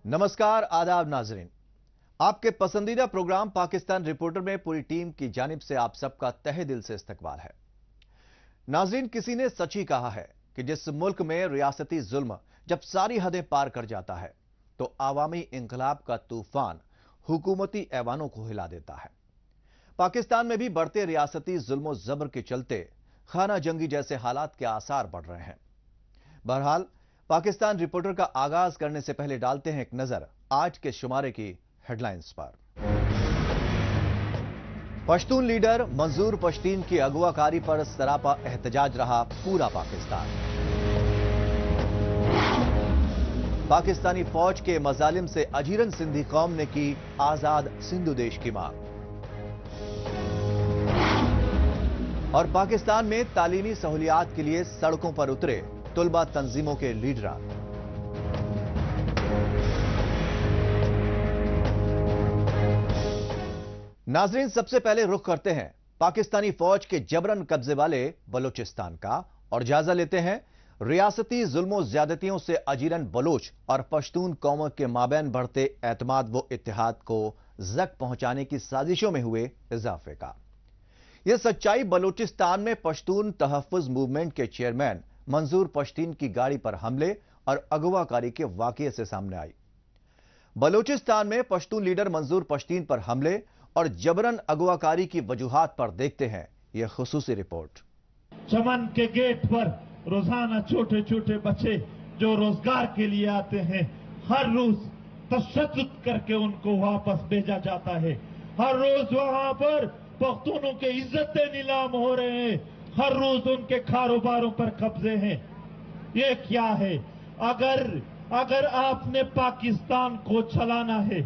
नमस्कार, आदाब नाजरीन। आपके पसंदीदा प्रोग्राम पाकिस्तान रिपोर्टर में पूरी टीम की जानिब से आप सबका तहे दिल से इस्तकबाल है। नाजरीन, किसी ने सच ही कहा है कि जिस मुल्क में रियासती जुल्म जब सारी हदें पार कर जाता है तो आवामी इंकलाब का तूफान हुकूमती ऐवानों को हिला देता है। पाकिस्तान में भी बढ़ते रियासती जुल्म जबर के चलते खाना जंगी जैसे हालात के आसार बढ़ रहे हैं। बहरहाल, पाकिस्तान रिपोर्टर का आगाज करने से पहले डालते हैं एक नजर आज के शुमारे की हेडलाइंस पर। पश्तून लीडर मंजूर पश्तीन की अगवाकारी पर सरापा एहतजाज रहा पूरा पाकिस्तान। पाकिस्तानी फौज के मजालिम से अजीरन सिंधी कौम ने की आजाद सिंधु देश की मांग। और पाकिस्तान में तालीमी सहूलियात के लिए सड़कों पर उतरे तुलबा तंजीमों के लीडरान। नाजरीन, सबसे पहले रुख करते हैं पाकिस्तानी फौज के जबरन कब्जे वाले बलूचिस्तान का और जायजा लेते हैं रियासती जुल्मों ज्यादतियों से अजीरन बलोच और पश्तून कौमों के माबैन बढ़ते एतमाद व इत्तेहाद को जक पहुंचाने की साजिशों में हुए इजाफे का। यह सच्चाई बलूचिस्तान में पश्तून तहफ्फुज मूवमेंट के चेयरमैन मंजूर पश्तीन की गाड़ी पर हमले और अगवाकारी के वाकये से सामने आई। बलूचिस्तान में पश्तून लीडर मंजूर पश्तीन पर हमले और जबरन अगवाकारी की वजूहात पर देखते हैं यह खुसूसी रिपोर्ट। चमन के गेट पर रोजाना छोटे छोटे बच्चे जो रोजगार के लिए आते हैं, हर रोज तशद्दुद करके उनको वापस भेजा जाता है। हर रोज वहां पर पख्तूनों के इज्जतें नीलाम हो रहे हैं, हर रोज उनके कारोबारों पर कब्जे हैं। ये क्या है? अगर आपने पाकिस्तान को चलाना है,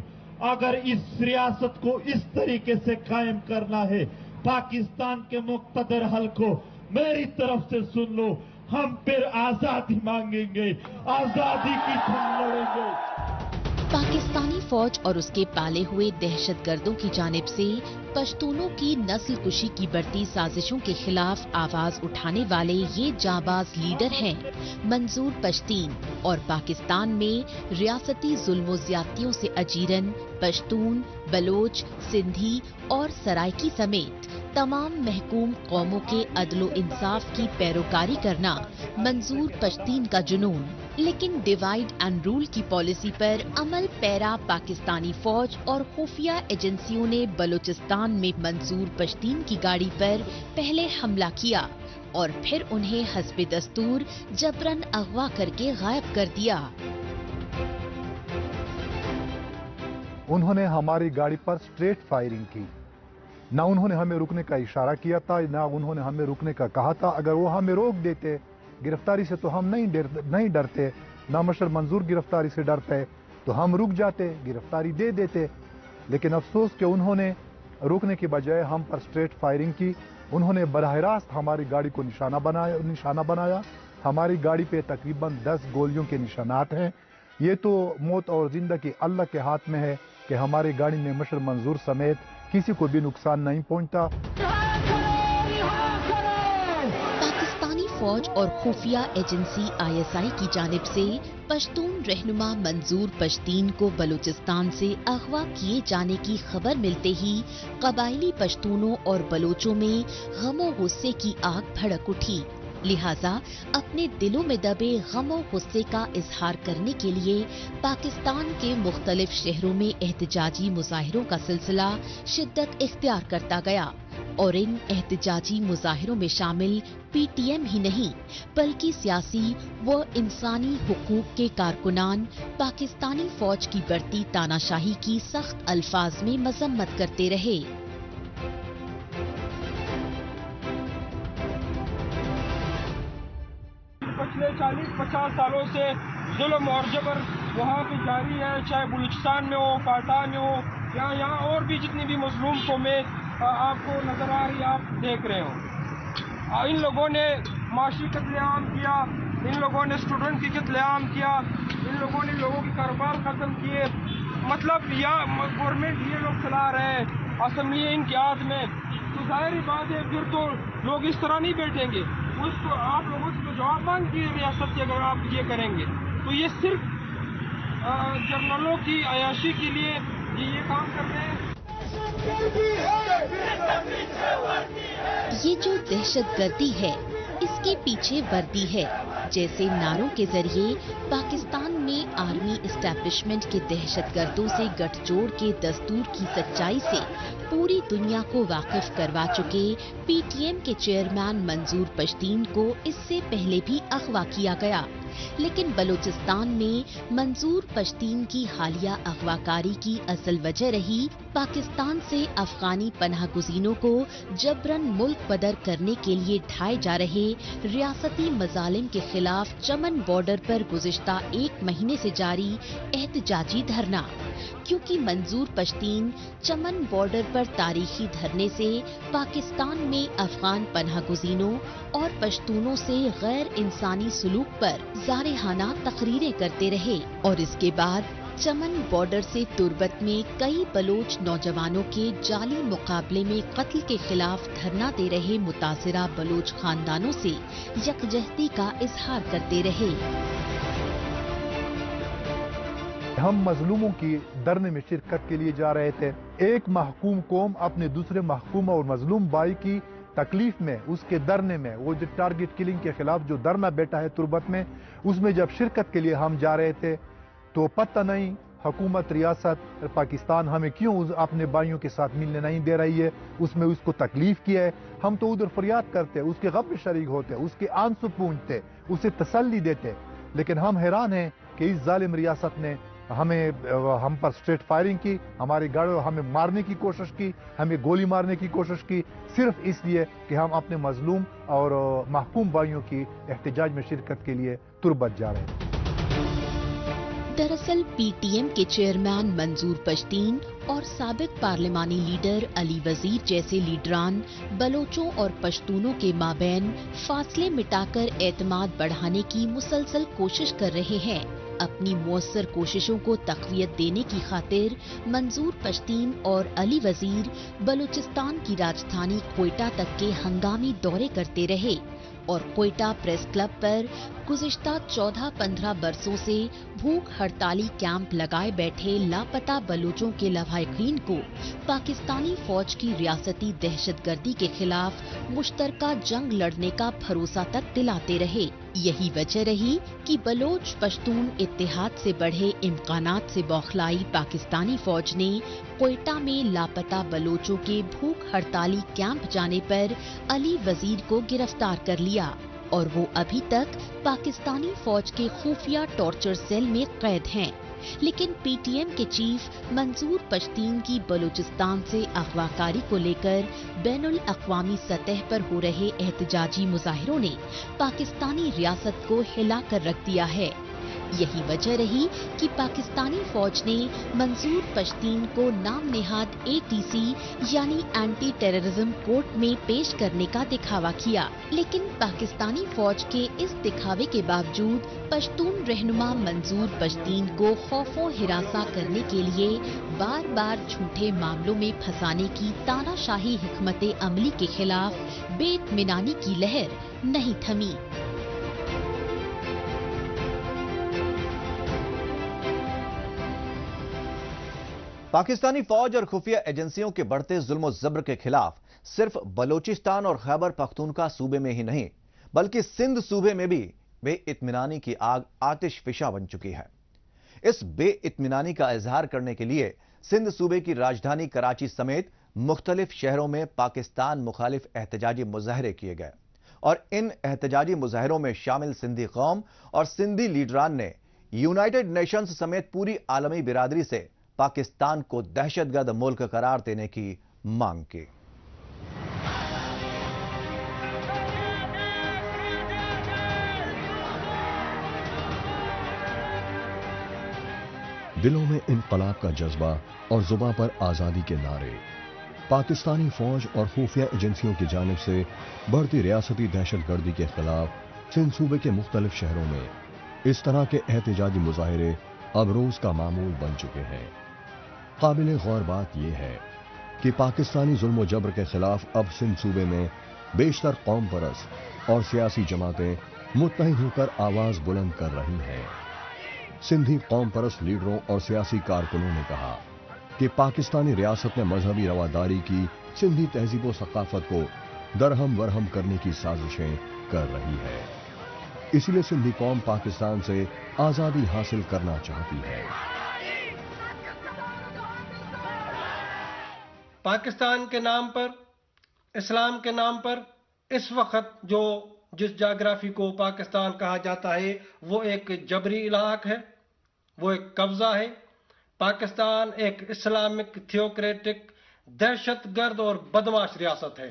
अगर इस रियासत को इस तरीके से कायम करना है, पाकिस्तान के मुक्तदर हल को मेरी तरफ से सुन लो, हम फिर आजादी मांगेंगे, आजादी की धुन लड़ेंगे। पाकिस्तानी फौज और उसके पाले हुए दहशतगर्दों की जानिब से पश्तूनों की नस्ल कुशी की बढ़ती साजिशों के खिलाफ आवाज उठाने वाले ये जाबाज लीडर हैं मंजूर पश्तीन। और पाकिस्तान में रियासती जुल्मों ज्यादतियों से अजीरन पश्तून, बलोच, सिंधी और सराइकी समेत तमाम महकूम कौमों के अदलो इंसाफ की पैरोकारी करना मंजूर पश्तीन का जुनून। लेकिन डिवाइड एंड रूल की पॉलिसी पर अमल पैरा पाकिस्तानी फौज और खुफिया एजेंसियों ने बलूचिस्तान में मंजूर पश्तीन की गाड़ी पर पहले हमला किया और फिर उन्हें हस्बे दस्तूर जबरन अगवा करके गायब कर दिया। उन्होंने हमारी गाड़ी पर स्ट्रेट फायरिंग की। ना उन्होंने हमें रुकने का इशारा किया था, ना उन्होंने हमें रुकने का कहा था। अगर वो हमें रोक देते, गिरफ्तारी से तो हम नहीं डरते, ना मशर मंजूर गिरफ्तारी से डरते, तो हम रुक जाते, गिरफ्तारी दे देते। लेकिन अफसोस कि उन्होंने रुकने की बजाय हम पर स्ट्रेट फायरिंग की। उन्होंने बराह रास्त हमारी गाड़ी को निशाना बनाया। हमारी गाड़ी पे तकरीबन 10 गोलियों के निशानात हैं। ये तो मौत और जिंदगी अल्लाह के हाथ में है कि हमारी गाड़ी में मशर मंजूर समेत किसी को भी नुकसान नहीं पहुंचता। पाकिस्तानी फौज और खुफिया एजेंसी ISI की जानिब से पश्तून रहनुमा मंजूर पश्तीन को बलूचिस्तान से अगवा किए जाने की खबर मिलते ही कबायली पश्तूनों और बलोचों में गमो गुस्से की आग भड़क उठी। लिहाजा अपने दिलों में दबे गम और गुस्से का इजहार करने के लिए पाकिस्तान के मुख्तलिफ शहरों में एहतजाजी मुजाहिरों का सिलसिला शिद्दत इख्तियार करता गया और इन एहतजाजी मुजाहिरों में शामिल PTM ही नहीं बल्कि सियासी व इंसानी हुकूक के कारकुनान पाकिस्तानी फौज की बढ़ती तानाशाही की सख्त अल्फाज में मजम्मत करते रहे। पिछले 40-50 सालों से जुल्म और जबर वहाँ पे जारी है, चाहे बलूचिस्तान में हो, काटा में हो, या यहाँ और भी जितनी भी मजलूम कौमें आपको नजर आ रही, आप देख रहे हो। इन लोगों ने माशी कत्लेआम किया, इन लोगों ने स्टूडेंट की कत्लेआम किया, इन लोगों ने लोगों के कारोबार खत्म किए। मतलब या गवर्नमेंट ये लोग चला रहे हैं, असम्बली है इनके हाथ में, तो जाहिर बात है फिर तो लोग इस तरह नहीं बैठेंगे। उसको आप लोगों से तो जवाब मांगती है रियासत की, अगर आप ये करेंगे तो ये सिर्फ जर्नलों की अयाशी के लिए ये काम कर रहे हैं। ये जो दहशतगर्दी है, इसके पीछे वर्दी है। जैसे नारों के जरिए पाकिस्तान में आर्मी एस्टैब्लिशमेंट के दहशतगर्दों से गठजोड़ के दस्तूर की सच्चाई से पूरी दुनिया को वाकिफ करवा चुके पीटीएम के चेयरमैन मंजूर पश्तीन को इससे पहले भी अगवा किया गया। लेकिन बलूचिस्तान में मंजूर पश्तीन की हालिया अगवाकारी की असल वजह रही पाकिस्तान से अफगानी पनाहगुज़ीनों को जबरन मुल्क बदर करने के लिए ढाए जा रहे रियासती मजालिम के खिलाफ चमन बॉर्डर पर गुज़िश्ता 1 महीने से जारी एहतजाजी धरना। क्योंकि मंजूर पश्तीन चमन बॉर्डर पर तारीखी धरने से पाकिस्तान में अफगान पनाहगुज़ीनों और पश्तूनों से गैर इंसानी सलूक पर जारहाना तकरीरें करते रहे और इसके बाद चमन बॉर्डर से तुर्बत में कई बलोच नौजवानों के जाली मुकाबले में कत्ल के खिलाफ धरना दे रहे मुतासिरा बलोच खानदानों से यकजहती का इजहार करते रहे। हम मजलूमों की धरने में शिरकत के लिए जा रहे थे। एक महकूम कौम अपने दूसरे महकूम और मजलूम भाई की तकलीफ में, उसके धरने में, वो जो टारगेट किलिंग के खिलाफ जो धरना बैठा है तुर्बत में, उसमें जब शिरकत के लिए हम जा रहे थे तो पता नहीं हुकूमत रियासत पाकिस्तान हमें क्यों अपने भाइयों के साथ मिलने नहीं दे रही है, उसमें उसको तकलीफ किया है। हम तो उधर फरियाद करते, उसके गम में शरीक होते, उसके आंसू पूंछते, उसे तसल्ली देते, लेकिन हम हैरान हैं कि इस जालिम रियासत ने हम पर स्ट्रेट फायरिंग की, हमारे गाड़ियों हमें मारने की कोशिश की, हमें गोली मारने की कोशिश की, सिर्फ इसलिए कि हम अपने मजलूम और महकूम भाइयों की एहतजाज में शिरकत के लिए तुर्बत जा रहे हैं। दरअसल पीटीएम के चेयरमैन मंजूर पश्तीन और साबिक पार्लिमानी लीडर अली वजीर जैसे लीडरान बलोचों और पश्तूनों के माबैन फासले मिटाकर एतमाद बढ़ाने की मुसलसल कोशिश कर रहे हैं। अपनी मौसर कोशिशों को तक़वियत देने की खातिर मंजूर पश्तीन और अली वजीर बलूचिस्तान की राजधानी क्वेटा तक के हंगामी दौरे करते रहे और क्वेटा प्रेस क्लब पर गुज़िश्ता 14-15 बरसों से भूख हड़ताली कैंप लगाए बैठे लापता बलूचों के लवाहिकीन को पाकिस्तानी फौज की रियासती दहशतगर्दी के खिलाफ मुश्तरका जंग लड़ने का भरोसा तक दिलाते रहे। यही वजह रही कि बलोच पश्तून इत्तेहाद से बढ़े इम्कानात से बौखलाई पाकिस्तानी फौज ने क्वेटा में लापता बलोचों के भूख हड़ताली कैंप जाने पर अली वजीर को गिरफ्तार कर लिया और वो अभी तक पाकिस्तानी फौज के खुफिया टॉर्चर सेल में कैद हैं। लेकिन पीटीएम के चीफ मंजूर पश्तीन की बलूचिस्तान से अगवाकारी को लेकर बैनुल अक़वामी सतह पर हो रहे एहतजाजी मुजाहिरों ने पाकिस्तानी रियासत को हिला कर रख दिया है। यही वजह रही कि पाकिस्तानी फौज ने मंजूर पश्तीन को नाम नेहाद एटीसी यानी एंटी टेररिज्म कोर्ट में पेश करने का दिखावा किया। लेकिन पाकिस्तानी फौज के इस दिखावे के बावजूद पश्तून रहनुमा मंजूर पश्तीन को खौफो हिरासा करने के लिए बार बार झूठे मामलों में फंसाने की तानाशाही हिकमत अमली के खिलाफ बेइत्मीनानी की लहर नहीं थमी। पाकिस्तानी फौज और खुफिया एजेंसियों के बढ़ते जुल्म और जबर के खिलाफ सिर्फ बलोचिस्तान और खैबर पख्तूनख्वा सूबे में ही नहीं बल्कि सिंध सूबे में भी बेइत्मीनानी की आग आतिशफिशा बन चुकी है। इस बेइत्मीनानी का इजहार करने के लिए सिंध सूबे की राजधानी कराची समेत मुख्तलिफ शहरों में पाकिस्तान मुखालिफ एहतजाजी मुजाहरे किए गए और इन एहतजाजी मुजाहरों में शामिल सिंधी कौम और सिंधी लीडरान ने यूनाइटेड नेशंस समेत पूरी आलमी बिरादरी से पाकिस्तान को दहशतगर्द मुल्क करार देने की मांग की। दिलों में इनकलाब का जज्बा और जुबां पर आजादी के नारे। पाकिस्तानी फौज और खुफिया एजेंसियों की जानिब से बढ़ती रियासती दहशतगर्दी के खिलाफ सिंध सूबे के मुख्तलिफ शहरों में इस तरह के एहतजाजी मुजाहिरे अब रोज का मामूल बन चुके हैं। काबिल गौर बात यह है कि पाकिस्तानी जुल्म जबर के खिलाफ अब सिंध सूबे में बेशतर कौम परस्त और सियासी जमातें मुत्तहिद होकर आवाज बुलंद कर रही हैं। सिंधी कौम परस्त लीडरों और सियासी कारकुनों ने कहा कि पाकिस्तानी रियासत ने मजहबी रवादारी की सिंधी तहजीब व सकाफत को दरहम वरहम करने की साजिशें कर रही है। इसलिए सिंधी कौम पाकिस्तान से आजादी हासिल करना चाहती है। पाकिस्तान के नाम पर, इस्लाम के नाम पर इस वक्त जिस जाग्राफी को पाकिस्तान कहा जाता है वो एक जबरी इलाक है, वो एक कब्जा है। पाकिस्तान एक इस्लामिक थियोक्रेटिक दहशतगर्द और बदमाश रियासत है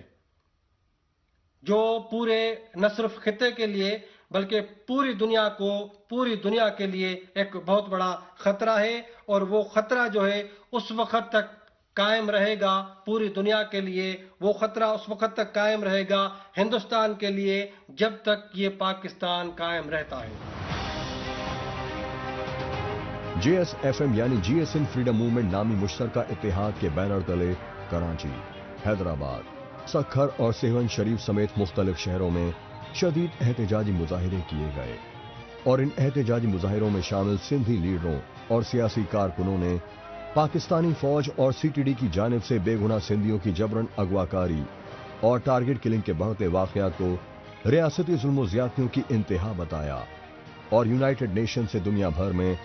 जो पूरे न सिर्फ खिते के लिए बल्कि पूरी दुनिया के लिए एक बहुत बड़ा खतरा है। और वो खतरा जो है उस वक्त तक कायम रहेगा पूरी दुनिया के लिए, वो खतरा उस वक्त तक कायम रहेगा हिंदुस्तान के लिए जब तक ये पाकिस्तान कायम रहता है। JSFM यानी GSN फ्रीडम मूवमेंट नामी मुश्तरका इत्तेहाद के बैनर तले कराची, हैदराबाद, सखर और सेवन शरीफ समेत मुख्तलिफ शहरों में शदीद एहतजाजी मुजाहिरे किए गए और इन एहतजाजी मुजाहिरों में शामिल सिंधी लीडरों और सियासी कारकुनों ने पाकिस्तानी फौज और CTD की जानिब से बेगुनाह सिंधियों की जबरन अगवाकारी और टारगेट किलिंग के बढ़ते वाकयात को रियासती जुल्म ज़्यादतियों की इंतहा बताया और यूनाइटेड नेशन से दुनिया भर में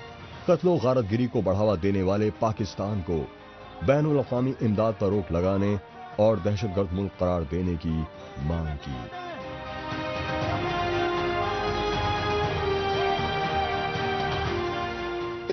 कत्लो गारतगिरी को बढ़ावा देने वाले पाकिस्तान को बैनुल अक़वामी इमदाद पर रोक लगाने और दहशतगर्द मुल्क करार देने की मांग की।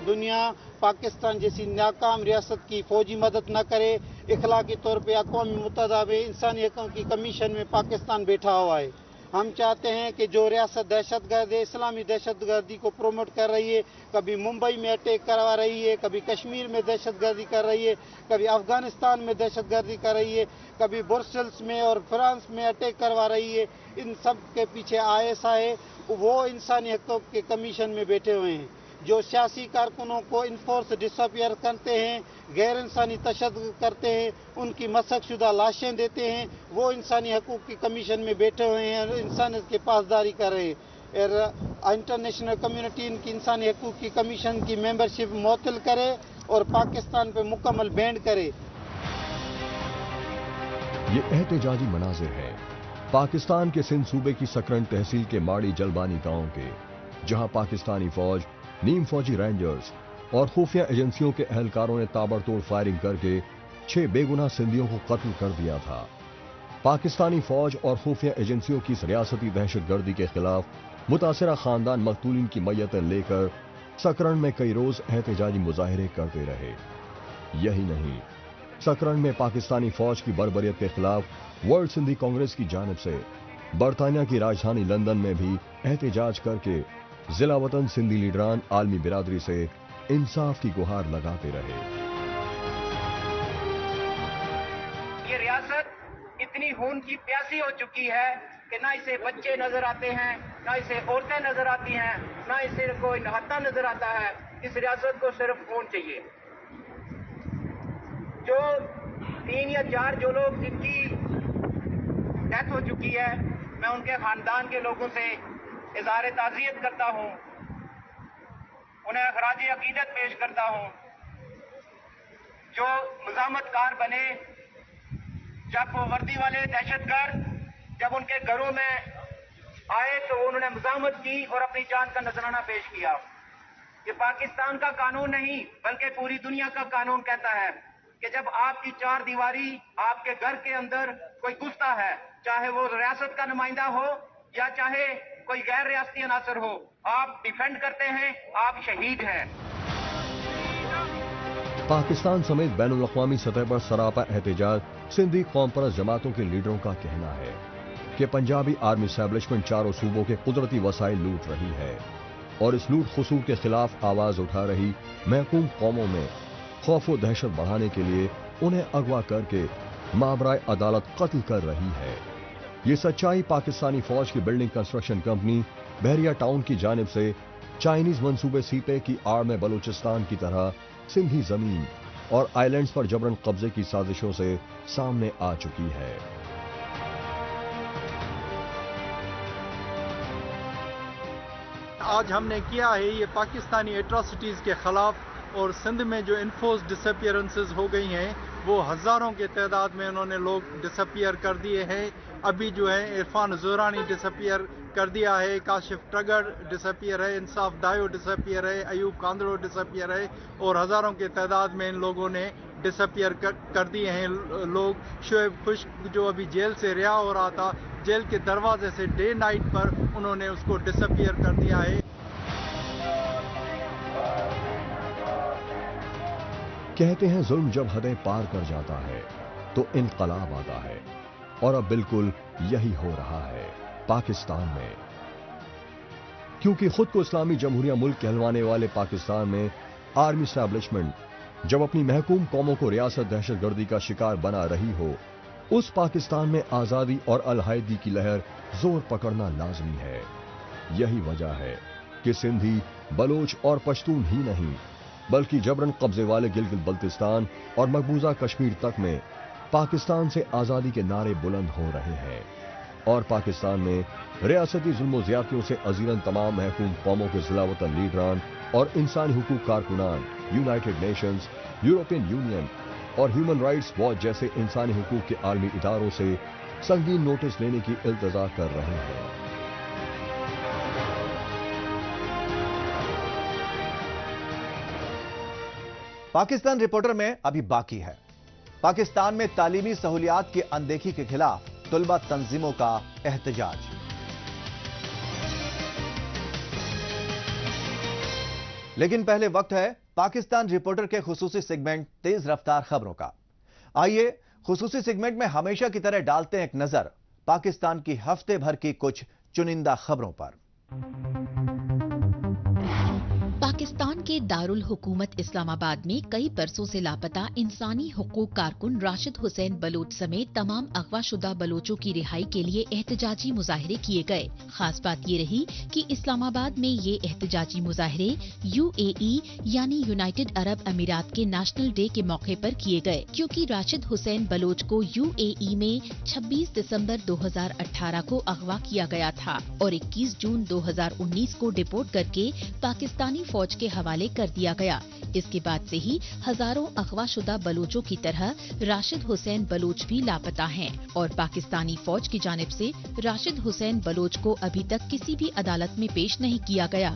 दुनिया पाकिस्तान जैसी नाकाम रियासत की फौजी मदद न करे। इखलाकी तौर पे अक़वाम मुत्तहिदा में इंसानी हक़ों की कमीशन में पाकिस्तान बैठा हुआ है। हम चाहते हैं कि जो रियासत दहशतगर्द है, इस्लामी दहशतगर्दी को प्रमोट कर रही है, कभी मुंबई में अटैक करवा रही है, कभी कश्मीर में दहशतगर्दी कर रही है, कभी अफगानिस्तान में दहशतगर्दी कर रही है, कभी ब्रसेल्स में और फ्रांस में अटैक करवा रही है, इन सब के पीछे ISI है। वो इंसानी हक़ों के कमीशन में बैठे हुए हैं। जो सियासी कारकुनों को इन्फोर्स डिसअपियर करते हैं, गैर इंसानी तशद्दुद करते हैं, उनकी मसकशुदा लाशें देते हैं, वो इंसानी हकूक़ की कमीशन में बैठे हुए हैं और इंसानियत की पासदारी कर रहे हैं। और इंटरनेशनल कम्युनिटी इनकी इंसानी हकूक़ की कमीशन की मेंबरशिप मुअत्तल करे और पाकिस्तान पर मुकम्मल बैन करे। ये एहतजाजी मनाजिर है पाकिस्तान के सिंध सूबे की सकरन तहसील के माड़ी जलबानी गांव के, जहां पाकिस्तानी फौज, नीम फौजी रेंजर्स और खुफिया एजेंसियों के अहलकारों ने ताबड़तोड़ फायरिंग करके 6 बेगुनाह सिंधियों को कत्ल कर दिया था। पाकिस्तानी फौज और खुफिया एजेंसियों की इस रियासती दहशतगर्दी के खिलाफ मुतासिरा खानदान मकतूलिन की मैयतें लेकर सकरन में कई रोज एहतजाजी मुजाहिरे करते रहे। यही नहीं, सकरन में पाकिस्तानी फौज की बर्बरियत के खिलाफ वर्ल्ड सिंधी कांग्रेस की जानिब से बरतानिया की राजधानी लंदन में भी एहतजाज करके जिला वतन सिंधी लीडरान आलमी बिरादरी से इंसाफ की गुहार लगाते रहे। ये रियासत इतनी खून की प्यासी हो चुकी है कि ना इसे बच्चे नजर आते हैं, ना इसे औरतें नजर आती हैं, ना इसे कोई नहाता नजर आता है। इस रियासत को सिर्फ खून चाहिए। जो 3 या 4 जो लोग जिनकी डेथ हो चुकी है, मैं उनके खानदान के लोगों से इज़हार ताज़ियत करता हूं, उन्हें खराज अकीदत पेश करता हूं। जो मुज़ाहमतकार बने, जब वो वर्दी वाले दहशतगर्द जब उनके घरों में आए तो उन्होंने मुज़ाहमत की और अपनी जान का नजराना पेश किया। ये पाकिस्तान का कानून नहीं बल्कि पूरी दुनिया का कानून कहता है कि जब आपकी 4 दीवारी आपके घर के अंदर कोई घुसता है, चाहे वो रियासत का नुमाइंदा हो या चाहे कोई गैर रियासती अनासर हो, आप डिफेंड करते हैं, आप शहीद हैं। पाकिस्तान समेत बैनुल अक़वामी सतह पर सरापा एहतजाज सिंधी कौम परस्त जमातों के लीडरों का कहना है कि पंजाबी आर्मी एस्टैब्लिशमेंट चारों सूबों के कुदरती वसाइल लूट रही है और इस लूट खसूर के खिलाफ आवाज उठा रही महकूम कौमों में खौफ व दहशत बढ़ाने के लिए उन्हें अगवा करके माबराए अदालत कत्ल कर रही है। ये सच्चाई पाकिस्तानी फौज की बिल्डिंग कंस्ट्रक्शन कंपनी बहरिया टाउन की जानिब से चाइनीज मंसूबे सीपे की आड़ में बलूचिस्तान की तरह सिंधी जमीन और आइलैंड्स पर जबरन कब्जे की साजिशों से सामने आ चुकी है। آج ہم نے کیا ہے یہ پاکستانی ایٹراسٹیز کے خلاف، اور سندھ میں جو انفورس ڈسپیئرنسز ہو گئی ہیں وہ ہزاروں کے تعداد میں انہوں نے لوگ ڈسپیئر کر دیے ہیں. ابھی جو ہے عرفان زورانی ڈسپیئر کر دیا ہے، کاشف ٹگر ڈسپیئر ہے، انصاف دایو ڈسپیئر ہے، ایوب کاندڑو ڈسپیئر ہے، اور ہزاروں کے تعداد میں ان لوگوں نے ڈسپیئر کر دیے ہیں لوگ. شعیب خشک جو ابھی جیل سے رہا ہو رہا تھا، جیل کے دروازے سے ڈے نائٹ پر انہوں نے اس کو ڈسپیئر کر دیا ہے. کہتے ہیں ظلم جب حدیں پار کر جاتا ہے تو انقلاب آتا ہے، اور اب بالکل یہی ہو رہا ہے پاکستان میں. کیونکہ خود کو اسلامی جمہوریہ ملک کہلوانے والے پاکستان میں آرمی اسٹیبلشمنٹ جب اپنی محکوم قوموں کو ریاست دہشت گردی کا شکار بنا رہی ہو، اس پاکستان میں آزادی اور علیحدگی کی لہر زور پکڑنا لازمی ہے. یہی وجہ ہے کہ سندھی، بلوچ اور پشتون ہی نہیں بلکہ جبرن قبضے والے گلگت بلتستان اور مقبوضہ کشمیر تک میں پاکستان سے آزادی کے نعرے بلند ہو رہے ہیں. اور پاکستان میں ریاستی ظلم و زیادتیوں سے ازیرن تمام محکوم قوموں کے ضلع وطن لیڈران اور انسانی حقوق کارکنان یونائٹڈ نیشنز، یورپین یونین اور ہیومن رائٹس واچ جیسے انسانی حقوق کے عالمی اداروں سے سنگین نوٹس لینے کی التجا کر رہے ہیں. پاکستان رپورٹر میں ابھی باقی ہے. پاکستان میں تعلیمی سہولیات کی اندیکھی کے خلاف طلبہ تنظیموں کا احتجاج. لیکن پہلے وقت ہے پاکستان رپورٹر کے خصوصی سیگمنٹ تیز رفتار خبروں کا. آئیے خصوصی سیگمنٹ میں ہمیشہ کی طرح ڈالتے ہیں ایک نظر پاکستان کی ہفتے بھر کی کچھ چنندہ خبروں پر. پاکستان کے دارالحکومت اسلام آباد میں کئی برسوں سے لاپتہ انسانی حقوق کارکن راشد حسین بلوچ سمیت تمام اغوا شدہ بلوچوں کی رہائی کے لیے احتجاجی مظاہرے کیے گئے. خاص بات یہ رہی کہ اسلام آباد میں یہ احتجاجی مظاہرے UAE یعنی یونائٹڈ عرب امارات کے نیشنل ڈے کے موقع پر کیے گئے، کیونکہ راشد حسین بلوچ کو UAE میں 26 دسمبر 2018 کو اغوا کیا گیا تھا اور 21 جون 2019 کو ڈپورٹ کر کے پاکستانی فوج کے حوالے کر دیا گیا. اس کے بعد سے ہی ہزاروں اغوا شدہ بلوچوں کی طرح راشد حسین بلوچ بھی لاپتہ ہیں اور پاکستانی فوج کی جانب سے راشد حسین بلوچ کو ابھی تک کسی بھی عدالت میں پیش نہیں کیا گیا.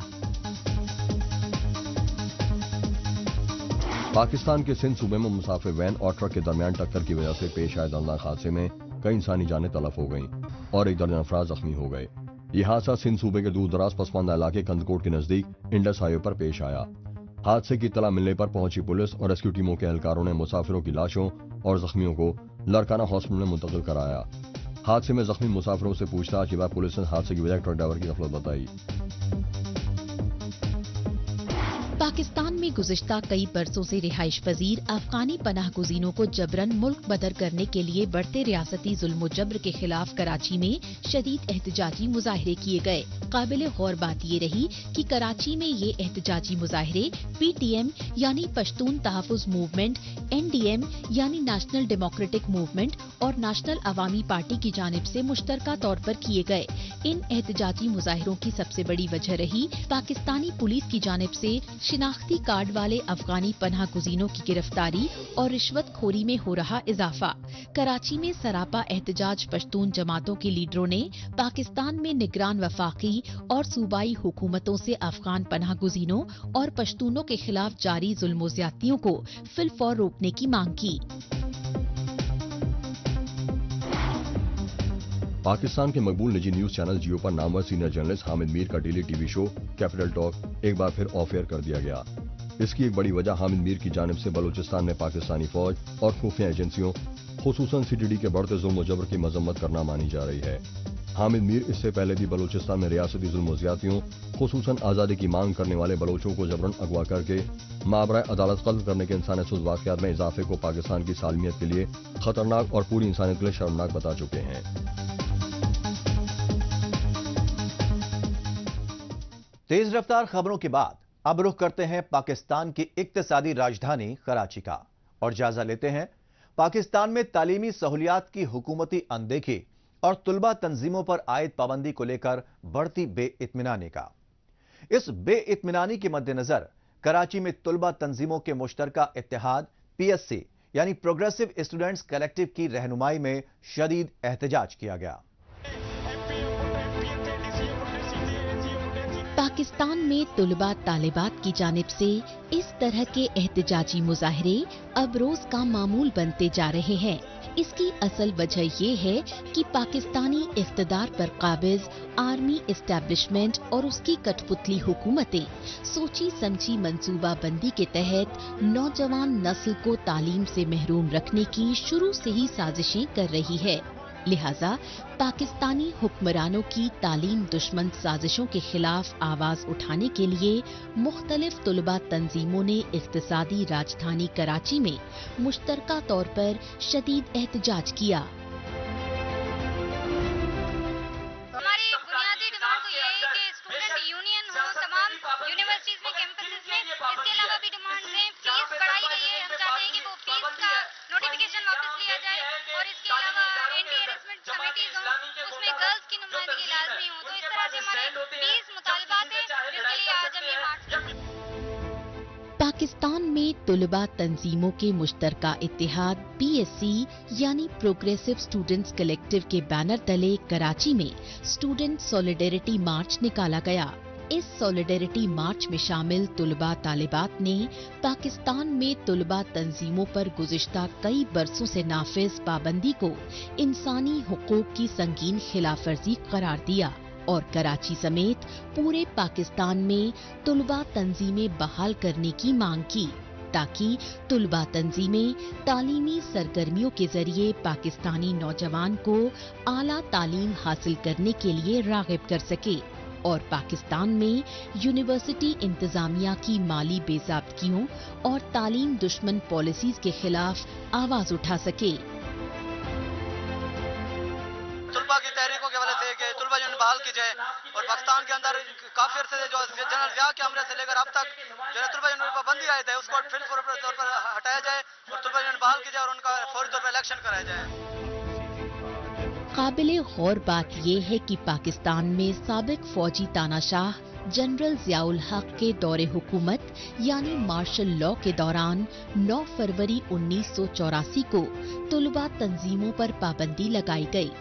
پاکستان کے سندھ صوبے میں مسافر وین اور ٹرک کے درمیان ٹکر کی وجہ سے پیش آئے دردناک حادثے میں کئی انسانی جانیں تلف ہو گئیں اور 1 درجن افراد زخمی ہو گئے. یہ حادثہ سندھ صوبے کے دور دراز پسماندہ علاقے کندکوٹ کے نزدیک انڈس ہائی وے پر پیش آیا. حادثے کی اطلاع ملنے پر پہنچی پولیس اور ریسکیو ٹیموں کے اہلکاروں نے مسافروں کی لاشوں اور زخمیوں کو لڑکانہ ہاسپٹل میں منتقل کرایا. حادثے میں زخمی مسافروں سے پوچھ تاچھ کے بعد پولیس نے حادثے کی وجہ ٹرک ڈرائیور کی غفلت بتائی. پاکستان میں گزشتہ کئی برسوں سے رہائش پذیر افغانی پناہ گزینوں کو جبرن ملک بدر کرنے کے لیے بڑھتے ریاستی ظلم و جبر کے خلاف کراچی میں شدید احتجاجی مظاہرے کیے گئے. قابل غور بات یہ رہی کہ کراچی میں یہ احتجاجی مظاہرے PTM یعنی پشتون تحفظ موومنٹ، NDM یعنی نیشنل ڈیموکریٹک موومنٹ اور نیشنل عوامی پارٹی کی جانب سے مشترکہ طور پر کیے گئے. ان احتجاجی مظاہروں کی سب سے بڑی وجہ رہی پاکستانی پولیس کی جانب سے شناختی کارڈ والے افغانی پناہ گزینوں کی گرفتاری اور رشوت خوری میں ہو رہا اضافہ. کراچی میں سراپا احتجاج پشتون جماعتوں کے لیڈروں نے پاکستان میں نگران وفاقی اور صوبائی حکومتوں سے افغان پناہ گزینوں اور پشتونوں کے خلاف جاری ظلم و زیادتیوں کو فی الفور روکنے کی مانگ کی. پاکستان کے مقبول نجی نیوز چینل جیو پر نامور سینئر جرنلسٹ حامد میر کا ڈیلی TV شو کیپٹل ٹاک ایک بار پھر آف ایئر کر دیا گیا. اس کی ایک بڑی وجہ حامد میر کی جانب سے بلوچستان میں پاکستانی فوج اور خفیہ ایجنسیوں خصوصاً CTD کے بڑھتے ظلم و جبر کی مذمت کرنا مانی جا رہی ہے. حامد میر اس سے پہلے بھی بلوچستان میں ریاستی ظلم و زیادتیوں خصوصاً آزادی کی مانگ کرنے والے بلوچوں کو جبرن اغوا کر کے مابرائے عدالت قتل کرنے کے انسانیت سوز واقعات میں اضافے کو پاکستان کی سالمیت کے لیے خطرناک اور پوری انسانیت کے لیے شرمناک بتا چکے ہیں. تیز رفتار خبروں کے بعد اب رخ کرتے ہیں پاکستان کی اقتصادی راجدھانی کراچی کا اور جائزہ لیتے ہیں پاکستان میں تعلیمی سہولیات کی حکومتی اندیکھی اور طلبہ تنظیموں پر عائد پابندی کو لے کر بڑھتی بے اطمینانی کا. इस बेइत्मीनानी के मद्देनजर कराची में तुलबा तंजीमों के मुश्तरका इत्तेहाद PSC यानी प्रोग्रेसिव स्टूडेंट्स कलेक्टिव की रहनुमाई में शदीद एहतजाज किया गया। पाकिस्तान में तुलबा तालिबात की जानिब से इस तरह के एहतजाजी मुजाहरे अब रोज का मामूल बनते जा रहे हैं। इसकी असल वजह ये है कि पाकिस्तानी इख्तिदार पर काबिज आर्मी एस्टेब्लिशमेंट और उसकी कठपुतली हुकूमतें सोची समझी मंसूबा बंदी के तहत नौजवान नस्ल को तालीम से महरूम रखने की शुरू से ही साजिशें कर रही है। लिहाजा पाकिस्तानी हुक्मरानों की तालीम दुश्मन साजिशों के खिलाफ आवाज उठाने के लिए मुख्तलिफ तुलबा तंजीमों ने इक्तिसादी राजधानी कराची में मुश्तरका तौर पर शदीद एहतजाज किया। हमारी बुनियादी डिमांड तो ये है कि स्टूडेंट यूनियन हो तमाम यूनिवर्सिटीज में, कैंपसेस में। इसके अलावा भी डिमांड्स हैं। फीस बढ़ाई गई है, हम चाहते हैं कि वो फीस का नोटिफिकेशन वापस लिया जाए और इसके अलावा एंटी हैरेसमेंट कमेटीज हो, उसमें गर्ल्स की नुमाइंदगी लाजमी हो। तो इस तरह से हमारे 20 मुतालबात हैं जिसके लिए आज हम ये मार्च। पाकिस्तान में तुलबा तंजीमों के मुश्तरका इत्तेहाद PSC यानी प्रोग्रेसिव स्टूडेंट्स कलेक्टिव के बैनर तले कराची में स्टूडेंट सॉलिडेरिटी मार्च निकाला गया। इस सॉलिडेरिटी मार्च में शामिल तुलबा तालिबात ने पाकिस्तान में तुलबा तंजीमों पर गुज़िश्ता कई बरसों से नाफिज पाबंदी को इंसानी हुकूक की संगीन खिलाफवर्जी करार दिया और कराची समेत पूरे पाकिस्तान में तुलबा तंजीमें बहाल करने की मांग की ताकि तुलबा तंजीमें तालीमी सरगर्मियों के जरिए पाकिस्तानी नौजवान को आला तालीम हासिल करने के लिए राग़िब कर सके और पाकिस्तान में यूनिवर्सिटी इंतजामिया की माली बेज़ाब्तगियों और तालीम दुश्मन पॉलिसीज के खिलाफ आवाज उठा सके। तुलबा की तहरीकों के वजह से कि तुलबा यूनियन बहाल की जाए और पाकिस्तान के अंदर काफी अरसे से जो जनरल ज़िया के हमले से लेकर अब तक जो है तुलबा यूनियन पर पाबंदी आए थे उसको फिर तौर पर हटाया जाए और तुलबा यूनियन बहाल की जाए और उनका फौरी तौर पर इलेक्शन कराया जाए। काबिले गौर बात यह है कि पाकिस्तान में साबिक फौजी तानाशाह जनरल ज़ियाउल हक के दौरे हुकूमत यानी मार्शल लॉ के दौरान 9 फरवरी 1984 को तुलबा तंजीमों पर पाबंदी लगाई गई,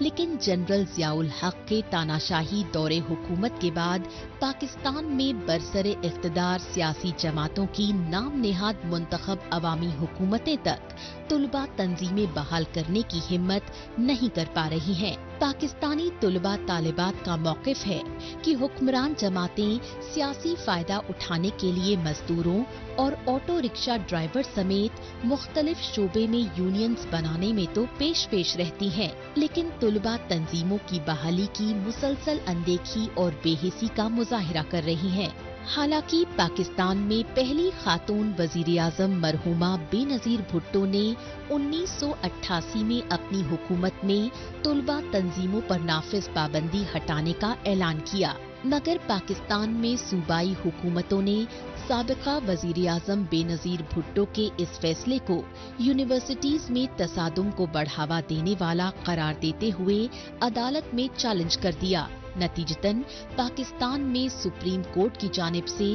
लेकिन जनरल ज़ियाउल हक के तानाशाही दौरे हुकूमत के बाद पाकिस्तान में बरसरे इख्तिदार सियासी जमातों की नाम नेहाद मुंतखब अवामी हुकूमतें तक तुलबा तंजीमें बहाल करने की हिम्मत नहीं कर पा रही हैं। पाकिस्तानी तुलबा तालिबात का मौक़िफ़ है कि हुक्मरान जमातें सियासी फायदा उठाने के लिए मजदूरों और ऑटो रिक्शा ड्राइवर समेत मुख्तलिफ शोबे में यूनियंस बनाने में तो पेश रहती हैं, लेकिन तुलबा तंजीमों की बहाली की मुसलसल अनदेखी और बेहिसी का मुजाहिरा कर रही हैं। हालांकि पाकिस्तान में पहली खातून वजीर आज़म मरहूमा बेनज़ीर भुट्टो ने 1988 में अपनी हुकूमत में तुलबा तंजीमों पर नाफिज पाबंदी हटाने का ऐलान किया, मगर पाकिस्तान में सूबाई हुकूमतों ने साबिका वजीर आज़म बेनज़ीर भुट्टो के इस फैसले को यूनिवर्सिटीज में तसादुम को बढ़ावा देने वाला करार देते हुए अदालत में चैलेंज कर दिया। नतीजतन पाकिस्तान में सुप्रीम कोर्ट की जानिब से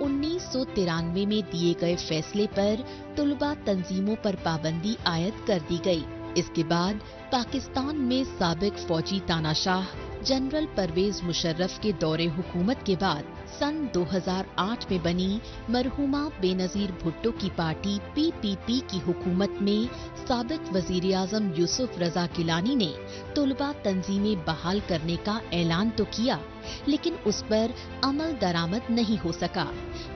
1993 में दिए गए फैसले पर तुलबा तंजीमों पर पाबंदी आयद कर दी गई। इसके बाद पाकिस्तान में साबिक फौजी तानाशाह जनरल परवेज मुशर्रफ के दौरे हुकूमत के बाद सन 2008 में बनी मरहूमा बेनज़ीर भुट्टो की पार्टी PPP की हुकूमत में साबिक वजीर आज़म यूसुफ रजा गिलानी ने तुलबा तंजीमें बहाल करने का ऐलान तो किया, लेकिन उस पर अमल दरामद नहीं हो सका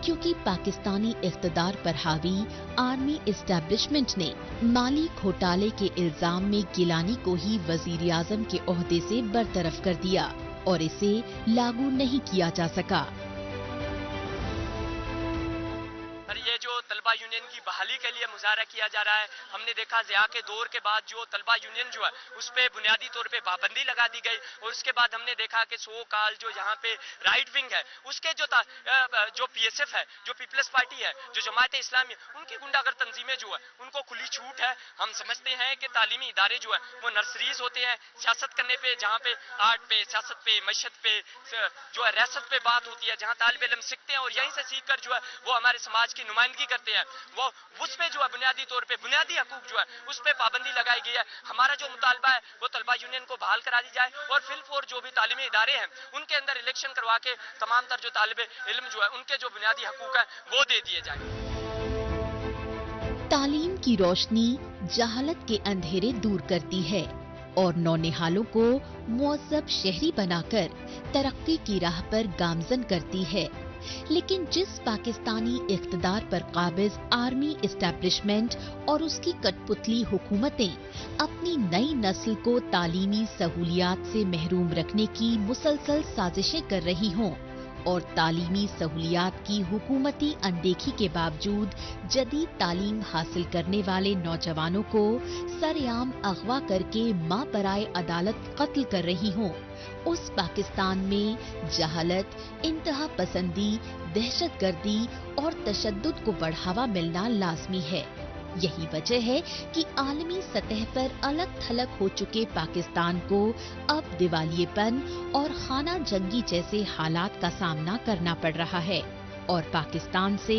क्योंकि पाकिस्तानी इख्तिदार पर हावी आर्मी एस्टेब्लिशमेंट ने माली घोटाले के इल्जाम में गिलानी को ही वजीर आज़म के ओहदे से बरतरफ कर दिया और इसे लागू नहीं किया जा सका। ये जो तलबा यूनियन की बहाली के लिए मुजाहरा किया जा रहा है। हमने देखा ज़िया के दौर के बाद जो तलबा यूनियन जो है उस पर बुनियादी तौर पे पाबंदी लगा दी गई, और उसके बाद हमने देखा कि सो काल जो यहाँ पे राइट विंग है उसके जो PSF है, जो पीपल्स पार्टी है, जो जमात इस्लामी, उनकी गुंडागर तंजीमें जो है उनको खुली छूट है। हम समझते हैं कि तालीमी इदारे जो है वो नर्सरीज होते हैं सियासत करने पे, जहाँ पे आर्ट पे, सियासत पे, मईशत पे, जो है रियासत पे बात होती है, जहाँ तालिब इल्म सीखते हैं और यहीं से सीख कर जो है वो हमारे समाज की नुमाइंदगी करते हैं, वो उस पे जो है बुनियादी तौर पे बुनियादी हकूक जो है उस पे पाबंदी लगाई गई है। हमारा जो मुतालबा है वो तलबा यूनियन को बहाल करा दी जाए और फिलफोर जो भी तालीमी इदारे हैं उनके अंदर इलेक्शन करवा के तमाम तर जो तालिब इल्म जो है उनके जो बुनियादी हकूक है वो दे दिए जाए। तालीम की रोशनी जहालत के अंधेरे दूर करती है और नौनिहालों को मुअज़्ज़ब शहरी बनाकर तरक्की की राह पर गामजन करती है। लेकिन जिस पाकिस्तानी इख्तिदार पर काबिज आर्मी इस्टेब्लिशमेंट और उसकी कठपुतली हुकूमतें अपनी नई नस्ल को तालीमी सहूलियात से महरूम रखने की मुसलसल साजिशें कर रही हों और तालीमी सहूलियात की हुकूमती अनदेखी के बावजूद जदीद तालीम हासिल करने वाले नौजवानों को सरेआम अगवा करके मां बराए अदालत कत्ल कर रही हों, उस पाकिस्तान में जहालत, इंतहा पसंदी, दहशतगर्दी और तशद्दुद को बढ़ावा मिलना लाजमी है। यही वजह है कि आलमी सतह पर अलग थलग हो चुके पाकिस्तान को अब दिवालियेपन और खाना जंगी जैसे हालात का सामना करना पड़ रहा है और पाकिस्तान से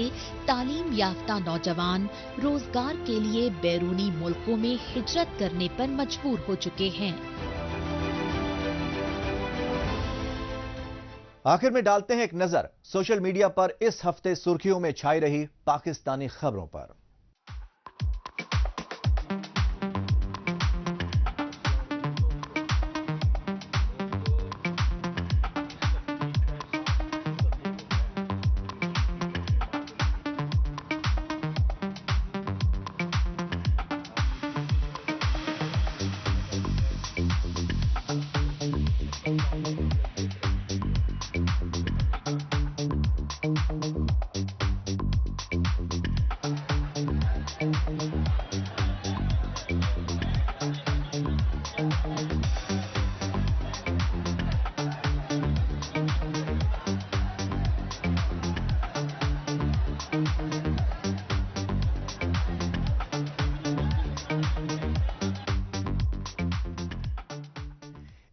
तालीम याफ्ता नौजवान रोजगार के लिए बैरूनी मुल्कों में हिजरत करने पर मजबूर हो चुके हैं। आखिर में डालते हैं एक नजर सोशल मीडिया पर इस हफ्ते सुर्खियों में छाई रही पाकिस्तानी खबरों पर।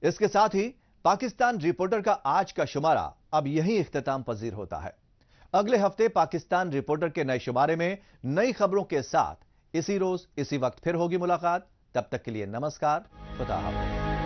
इसके साथ ही पाकिस्तान रिपोर्टर का आज का शुमारा अब यही इख्तिताम पजीर होता है। अगले हफ्ते पाकिस्तान रिपोर्टर के नए शुमारे में नई खबरों के साथ इसी रोज इसी वक्त फिर होगी मुलाकात। तब तक के लिए नमस्कार, खुदा हाफिज़।